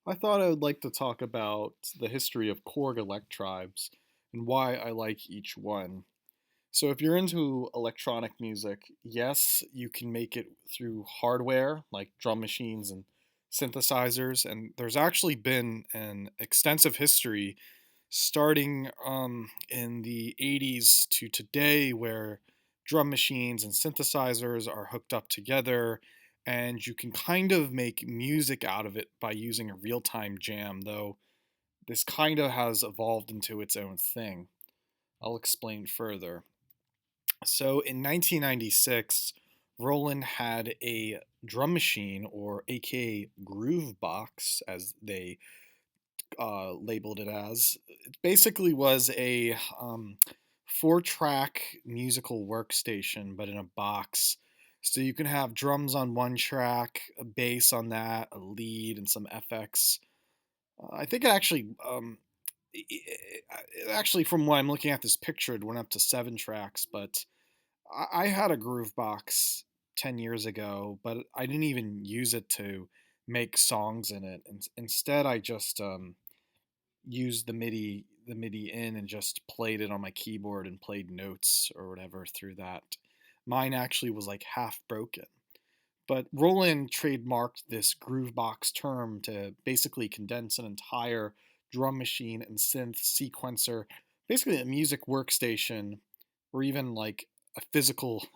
I thought I would like to talk about the history of Korg Electribes and why I like each one. So, if you're into electronic music, yes, you can make it through hardware like drum machines and synthesizers, and there's actually been an extensive history starting in the 80s to today where drum machines and synthesizers are hooked up together and you can kind of make music out of it by using a real-time jam, though this kind of has evolved into its own thing. I'll explain further. So in 1996, Roland had a drum machine, or aka groovebox as they labeled it as. It basically was a 4-track musical workstation, but in a box. So you can have drums on one track, a bass on that, a lead, and some FX. I think it actually, actually, from what I'm looking at this picture, it went up to 7 tracks. But I had a Groovebox 10 years ago, but I didn't even use it to make songs in it. And instead, I just used the MIDI in and just played it on my keyboard and played notes or whatever through that. Mine actually was like half broken. But Roland trademarked this groovebox term to basically condense an entire drum machine and synth sequencer, basically a music workstation, or even like a physical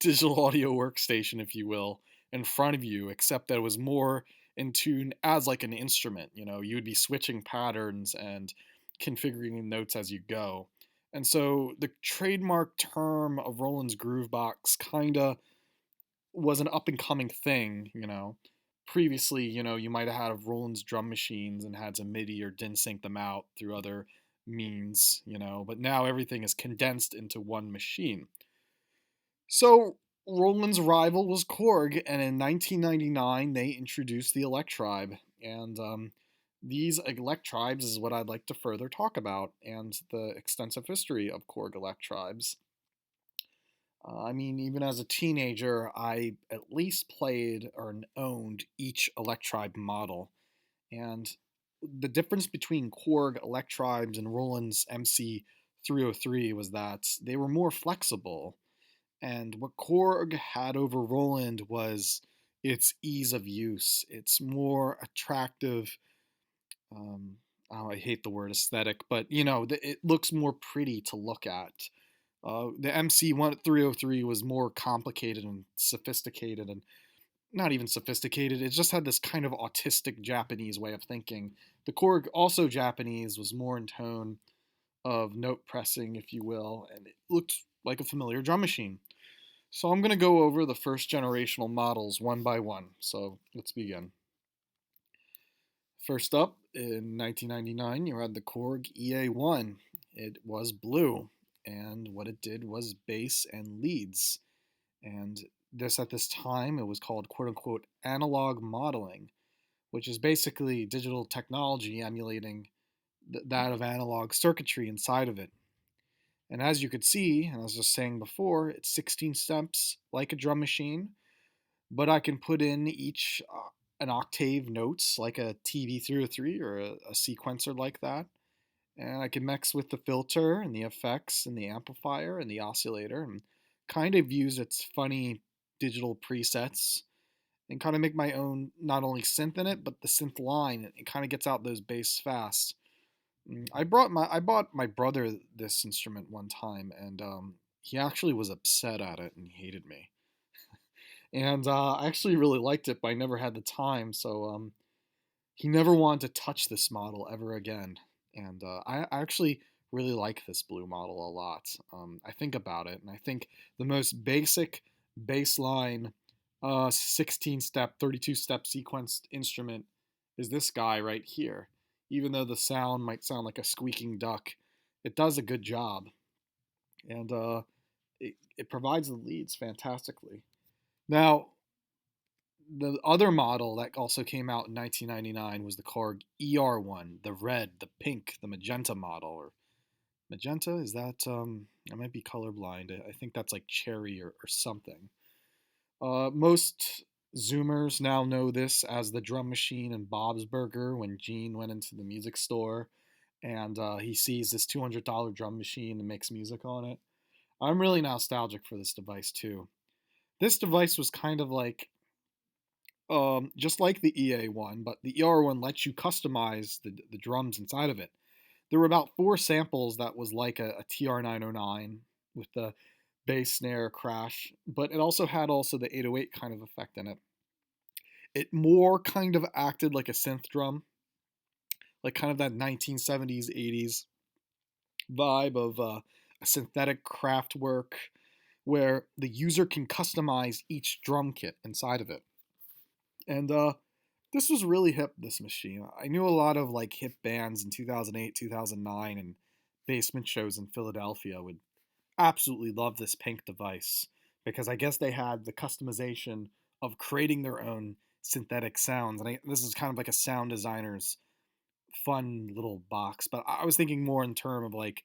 digital audio workstation, if you will, in front of you, except that it was more in tune as like an instrument. You would be switching patterns and configuring the notes as you go. And so the trademark term of Roland's Groovebox kind of was an up and coming thing. Previously, you might have had Roland's drum machines and had some MIDI or didn't sync them out through other means, but now everything is condensed into one machine. So Roland's rival was Korg, and in 1999 they introduced the Electribe, and these Electribes is what I'd like to further talk about, and the extensive history of Korg Electribes. I mean, even as a teenager, I at least played or owned each Electribe model, and the difference between Korg Electribes and Roland's MC303 was that they were more flexible. And what Korg had over Roland was its ease of use. It's more attractive. Um, I hate the word aesthetic, but it looks more pretty to look at. The MC303 was more complicated and sophisticated, and not even sophisticated. It just had this kind of autistic Japanese way of thinking. The Korg, also Japanese, was more in tone of note pressing, if you will, and it looked like a familiar drum machine. So I'm going to go over the first generational models one by one. So let's begin. First up, in 1999, you had the Korg EA1. It was blue, and what it did was bass and leads. And at this time, it was called quote unquote analog modeling, which is basically digital technology emulating that of analog circuitry inside of it. And as you could see, and I was just saying before, it's 16 steps like a drum machine, but I can put in each an octave notes like a TV303 or a sequencer like that. And I can mix with the filter and the effects and the amplifier and the oscillator and kind of use its funny digital presets and kind of make my own not only synth in it, but the synth line. It kind of gets out those bass fast. I bought my brother this instrument one time, and he actually was upset at it and he hated me. And I actually really liked it, but I never had the time, so he never wanted to touch this model ever again. And I actually really like this blue model a lot. I think about it, and I think the most basic baseline 16 step, 32 step sequenced instrument is this guy right here. Even though the sound might sound like a squeaking duck, it does a good job. And it provides the leads fantastically. Now, the other model that also came out in 1999 was the Korg ER1, the red, the pink, the magenta model. Or magenta, is that, I might be colorblind. I think that's like cherry or something. Most Zoomers now know this as the drum machine in Bob's Burger when Gene went into the music store and he sees this $200 drum machine and makes music on it. I'm really nostalgic for this device too. This device was kind of like just like the EA one, but the ER one lets you customize the drums inside of it. There were about four samples that was like a TR-909 with the bass snare crash, but it also had the 808 kind of effect in it. It more kind of acted like a synth drum, like kind of that 1970s, 80s vibe of a synthetic craft work where the user can customize each drum kit inside of it. And this was really hip, this machine. I knew a lot of like hip bands in 2008, 2009, and basement shows in Philadelphia would absolutely love this pink device because I guess they had the customization of creating their own synthetic sounds. And this is kind of like a sound designer's fun little box. But I was thinking more in terms of like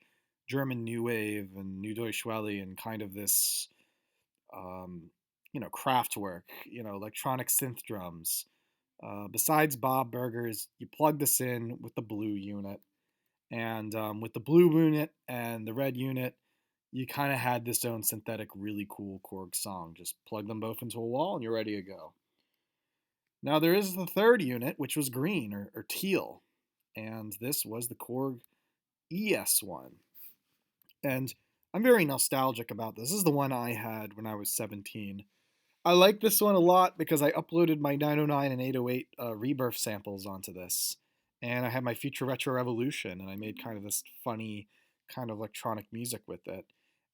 German New Wave and New Deutsche Welle and kind of this, um, Kraftwerk, electronic synth drums. Besides Bob Burgers, you plug this in with the blue unit. And with the blue unit and the red unit, you kind of had this own synthetic, really cool Korg song. Just plug them both into a wall and you're ready to go. Now, there is the third unit, which was green or teal. And this was the Korg ES1. And I'm very nostalgic about this. This is the one I had when I was 17. I like this one a lot because I uploaded my 909 and 808 rebirth samples onto this. And I had my Future Retro Revolution, and I made kind of this funny kind of electronic music with it.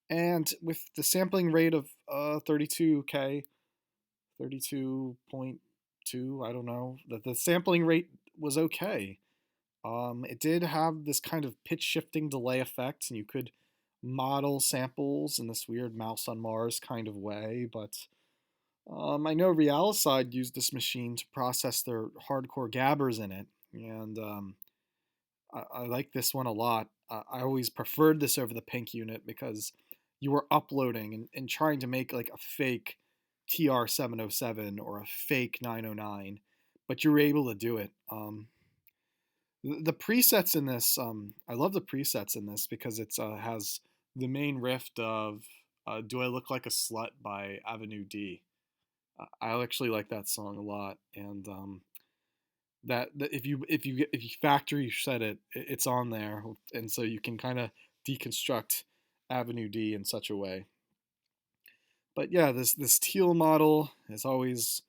And with the sampling rate of 32K, 32.2, I don't know, the sampling rate was okay. It did have this kind of pitch shifting delay effect, and you could model samples in this weird Mouse on Mars kind of way, but I know Realicide used this machine to process their hardcore gabbers in it, and I like this one a lot. I always preferred this over the Pink unit because you were uploading and trying to make like a fake TR-707 or a fake 909, but you were able to do it. The presets in this, I love the presets in this because it has the main riff of "Do I Look Like a Slut" by Avenue D. I actually like that song a lot, and that if you factory set it, it's on there, and so you can kind of deconstruct Avenue D in such a way. But yeah, this teal model is always,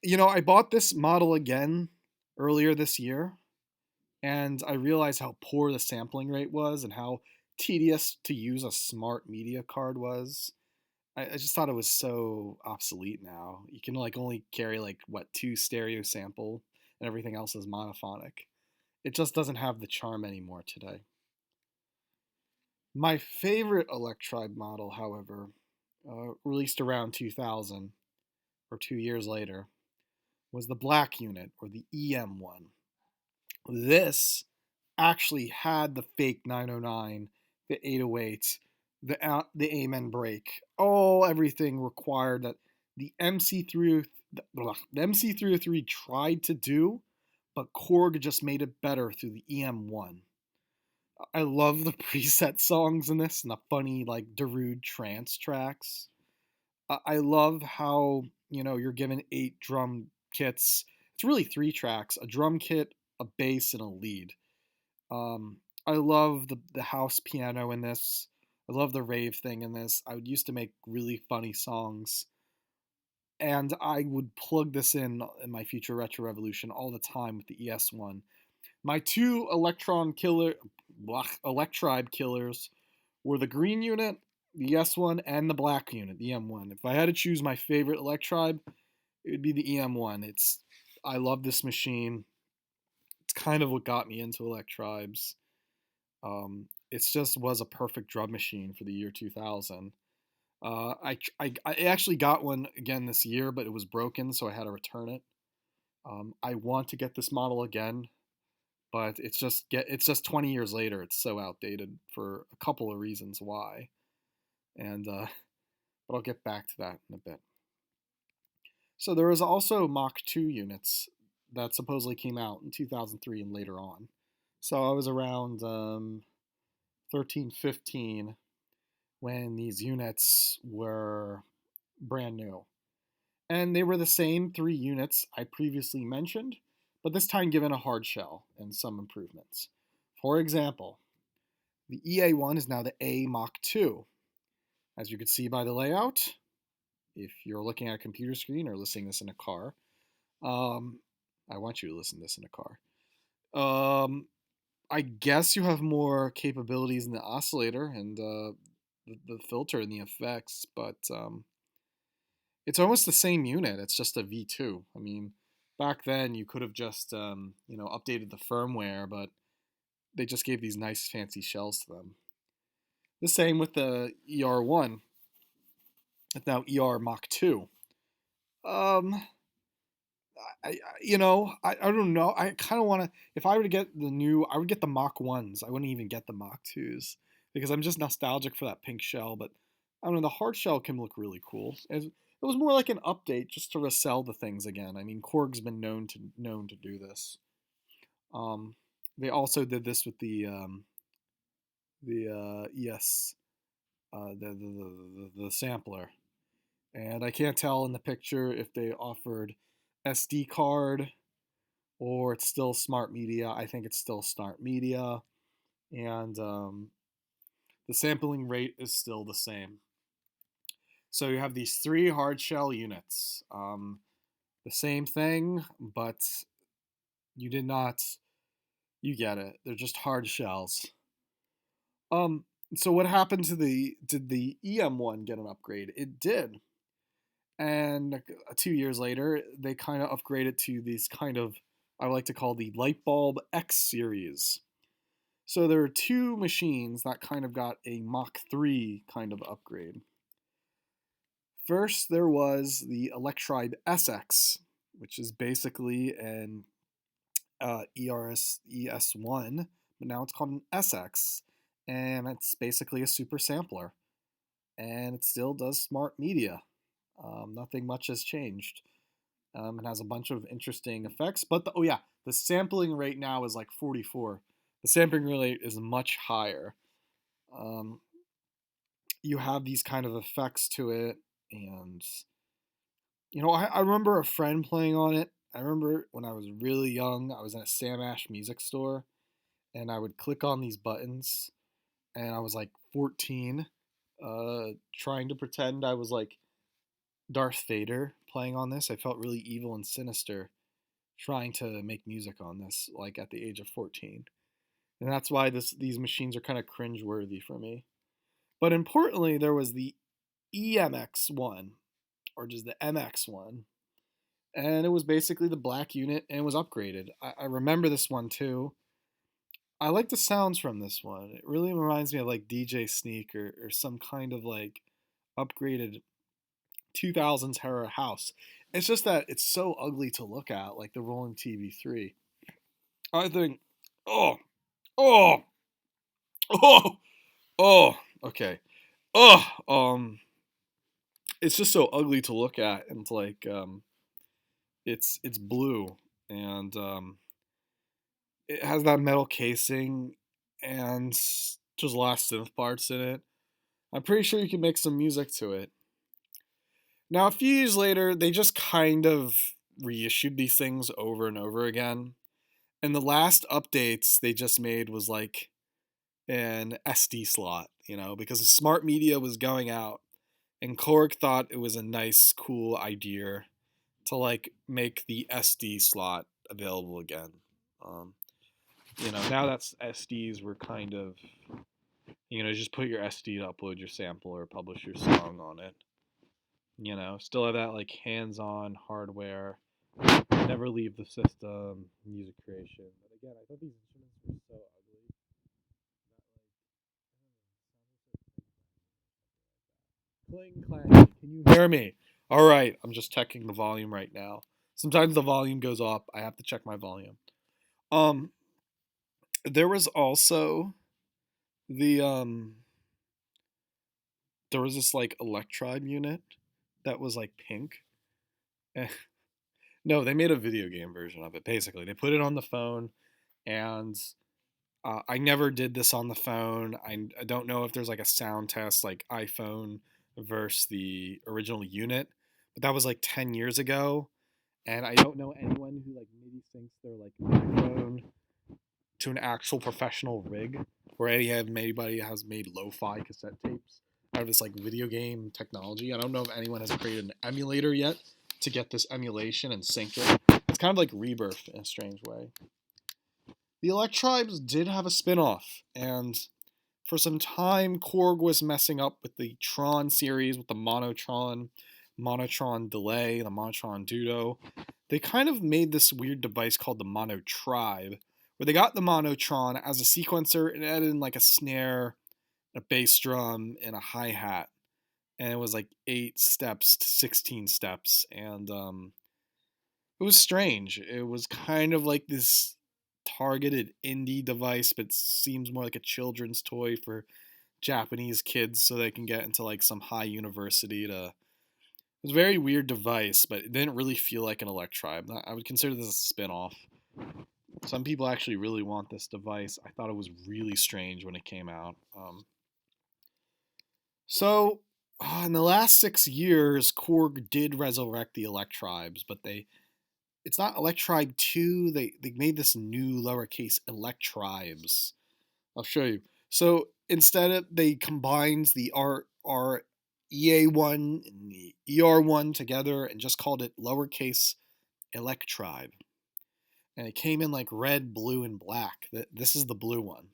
I bought this model again earlier this year, and I realized how poor the sampling rate was and how tedious to use a smart media card was. I just thought it was so obsolete now. You can like only carry like what two stereo sample and everything else is monophonic. It just doesn't have the charm anymore today. My favorite Electribe model, however, released around 2000 or 2 years later, was the black unit or the EM1. This actually had the fake 909, the 808, the Amen break, everything required that the MC303 tried to do, but Korg just made it better through the EM1. I love the preset songs in this and the funny like Darude trance tracks. I love how you're given 8 drum kits. It's really 3 tracks: a drum kit, a bass, and a lead. I love the house piano in this. I love the rave thing in this. I would used to make really funny songs, and I would plug this in my Future Retro Revolution all the time with the ES1. My two Electribe killers were the green unit, the ES1, and the black unit, the EM1. If I had to choose my favorite Electribe, it would be the EM1. I love this machine. It's kind of what got me into Electribes. It just was a perfect drum machine for the year 2000. I actually got one again this year, but it was broken, so I had to return it. I want to get this model again, but it's just 20 years later. It's so outdated for a couple of reasons why, and but I'll get back to that in a bit. So there was also Mach 2 units that supposedly came out in 2003 and later on. So I was around 13, 15 when these units were brand new. And they were the same three units I previously mentioned, but this time given a hard shell and some improvements. For example, the EA1 is now the A Mach 2. As you can see by the layout, if you're looking at a computer screen or listening to this in a car, um, I want you to listen to this in a car. I guess you have more capabilities in the oscillator and the filter and the effects, but it's almost the same unit. It's just a V2. I mean, back then you could have just updated the firmware, but they just gave these nice fancy shells to them. The same with the ER1. It's now ER Mach 2. Um, I don't know. I kind of want to. If I were to get the new, I would get the Mach 1s. I wouldn't even get the Mach 2s because I'm just nostalgic for that pink shell. But I don't know. The hard shell can look really cool. It was more like an update just to resell the things again. I mean, Korg's been known to do this. Um, they also did this with the ES the sampler, and I can't tell in the picture if they offered SD card or it's still smart media. I think it's still smart media, and the sampling rate is still the same. So you have these three hard shell units. The same thing, but you did not. You get it. They're just hard shells. Um. So what happened to the? Did the EM1 get an upgrade? It did. And 2 years later, they kind of upgraded to these kind of I like to call the light bulb X series. So there are two machines that kind of got a Mach 3 kind of upgrade. First, there was the Electribe SX, which is basically an ES1, but now it's called an SX, and it's basically a super sampler, and it still does smart media. Nothing much has changed. It has a bunch of interesting effects, but oh yeah, the sampling rate now is like 44. The sampling rate is much higher. Um, you have these kind of effects to it, and I remember a friend playing on it. I remember when I was really young, I was in a Sam Ash music store, and I would click on these buttons, and I was like 14, trying to pretend I was like Darth Vader playing on this. I felt really evil and sinister trying to make music on this, like at the age of 14. And that's why these machines are kind of cringeworthy for me. But importantly, there was the EMX1, or just the MX1, and it was basically the black unit and it was upgraded. I remember this one too. I like the sounds from this one. It really reminds me of like DJ Sneak or some kind of like upgraded 2000s era house. It's just that it's so ugly to look at, like the Roland TV3. I think, oh, oh, oh, oh, okay, oh, it's just so ugly to look at, and like, it's blue, and it has that metal casing, and just a lot of synth parts in it. I'm pretty sure you can make some music to it. Now, a few years later, they just kind of reissued these things over and over again. And the last updates they just made was like an SD slot, because the smart media was going out, and Korg thought it was a nice, cool idea to like make the SD slot available again. Um, now that's SDs were kind of, just put your SD to upload your sample or publish your song on it. Still have that like hands-on hardware, never leave the system, music creation. But again, I thought these instruments were so ugly. Cling clang. Can you hear me? All right, I'm just checking the volume right now. Sometimes the volume goes up. I have to check my volume. Um, there was also the there was this like Electribe unit that was like pink, Eh, no, they made a video game version of it. Basically, they put it on the phone, and I never did this on the phone. I don't know if there's like a sound test like iPhone versus the original unit, but that was like 10 years ago. And I don't know anyone who like maybe syncs their like iPhone to an actual professional rig, or anybody has made lo-fi cassette tapes out of this like video game technology. I don't know if anyone has created an emulator yet to get this emulation and sync it. It's kind of like Rebirth in a strange way. The Electribes did have a spin-off, and for some time Korg was messing up with the Tron series with the Monotron delay, the Monotron Duo. They kind of made this weird device called the Monotribe, where they got the Monotron as a sequencer and added in like a snare, a bass drum, and a hi-hat. And it was like 8 steps to 16 steps. And it was strange. It was kind of like this targeted indie device, but seems more like a children's toy for Japanese kids so they can get into like some high university to. It was a very weird device, but it didn't really feel like an Electribe. I would consider this a spin-off. Some people actually really want this device. I thought it was really strange when it came out. So, in the last 6 years, Korg did resurrect the Electribes, but it's not Electribe 2. They made this new lowercase Electribes. I'll show you. So instead they combined the R EA1 and the ER1 together and just called it lowercase Electribe. And it came in like red, blue, and black. This is the blue one.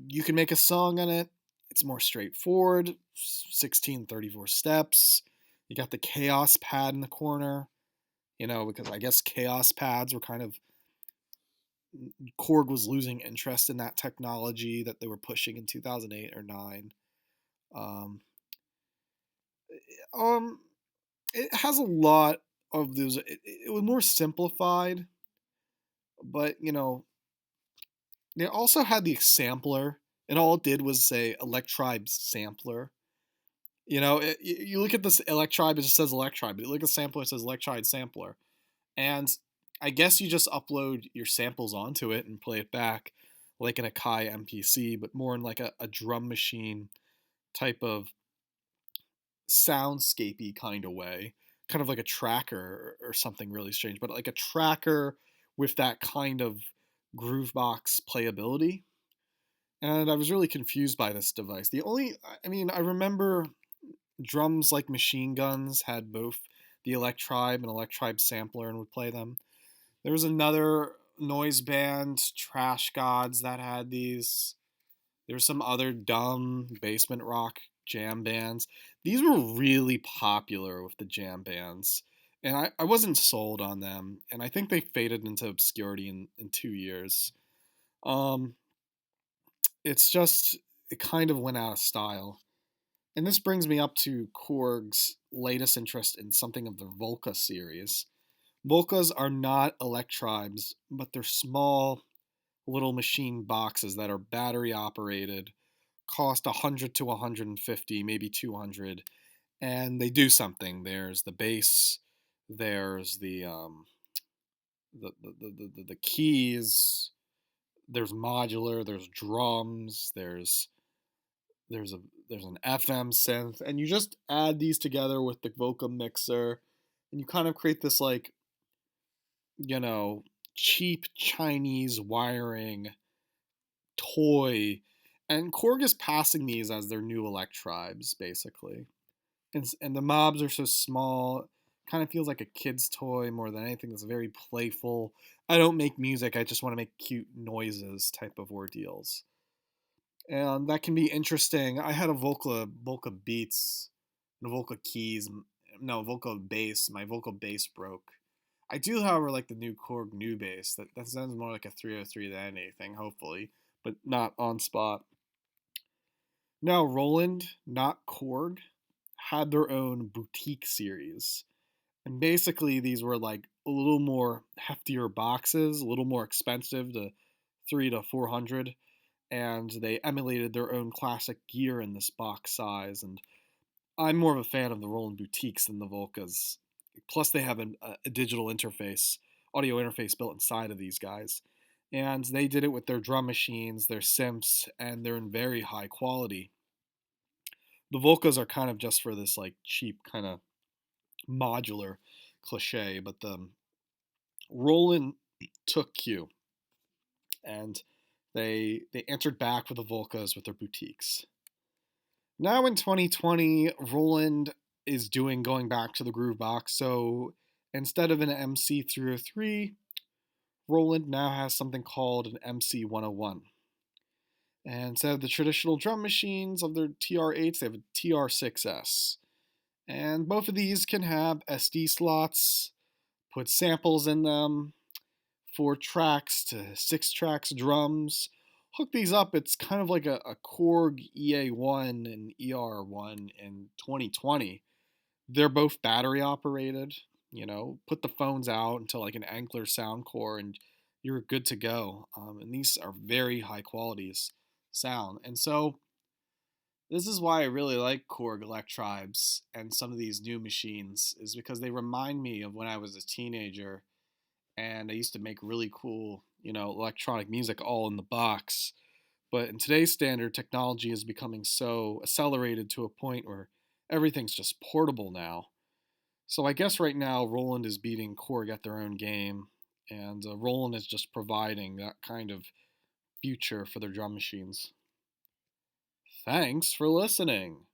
You can make a song on it. It's more straightforward. 1634 steps. You got the chaos pad in the corner. Because I guess chaos pads were kind of Korg was losing interest in that technology that they were pushing in 2008 or 9. Um, um, it has a lot of those. It was more simplified, but they also had the sampler, and all it did was say Electribe sampler. You look at this Electribe, it just says Electribe. But you look at the sampler, it says Electribe sampler. And I guess you just upload your samples onto it and play it back like an Akai MPC, but more in like a drum machine type of soundscapey kind of way. Kind of like a tracker or something really strange, but like a tracker with that kind of groovebox playability. And I was really confused by this device. I remember drums like machine guns had both the Electribe and Electribe sampler and would play them. There was another noise band, Trash Gods, that had these. There were some other dumb basement rock jam bands. These were really popular with the jam bands. And I wasn't sold on them. And I think they faded into obscurity in 2 years. Um, it's just, it kind of went out of style. And this brings me up to Korg's latest interest in something of the Volca series. Volcas are not Electribes, but they're small little machine boxes that are battery operated, cost 100 to 150, maybe 200, and they do something. There's the bass, there's the keys, there's modular, there's drums, there's a there's an FM synth, and you just add these together with the vocal mixer, and you kind of create this like you know cheap Chinese wiring toy. And Korg is passing these as their new Electribes, basically. And the mobs are so small, kind of feels like a kid's toy more than anything. It's very playful. I don't make music, I just want to make cute noises type of ordeals. And that can be interesting. I had a Volca Beats, and a Volca Keys, no, Volca Bass. My Volca Bass broke. I do, however, like the new Korg new bass. That sounds more like a 303 than anything, hopefully, but not on spot. Now, Roland, not Korg, had their own boutique series. And basically, these were like a little more heftier boxes, a little more expensive, to 3 to 400, and they emulated their own classic gear in this box size. And I'm more of a fan of the Roland boutiques than the Volcas. Plus, they have a digital interface, audio interface built inside of these guys. And they did it with their drum machines, their synths, and they're in very high quality. The Volcas are kind of just for this like cheap kind of modular cliche, but the Roland took cue and they entered back with the Volcas with their boutiques. Now in 2020, Roland is going back to the groove box. So instead of an MC303, Roland now has something called an MC101. And instead of the traditional drum machines of their TR8s, they have a TR6S. And both of these can have SD slots, put samples in them, 4 tracks to 6 tracks drums. Hook these up, it's kind of like a Korg EA1 and ER1 in 2020. They're both battery operated. Put the phones out into like an Ankler sound core and you're good to go. And these are very high qualities sound. And so this is why I really like Korg Electribes and some of these new machines, is because they remind me of when I was a teenager and I used to make really cool, electronic music all in the box. But in today's standard, technology is becoming so accelerated to a point where everything's just portable now. So I guess right now Roland is beating Korg at their own game, and Roland is just providing that kind of future for their drum machines. Thanks for listening.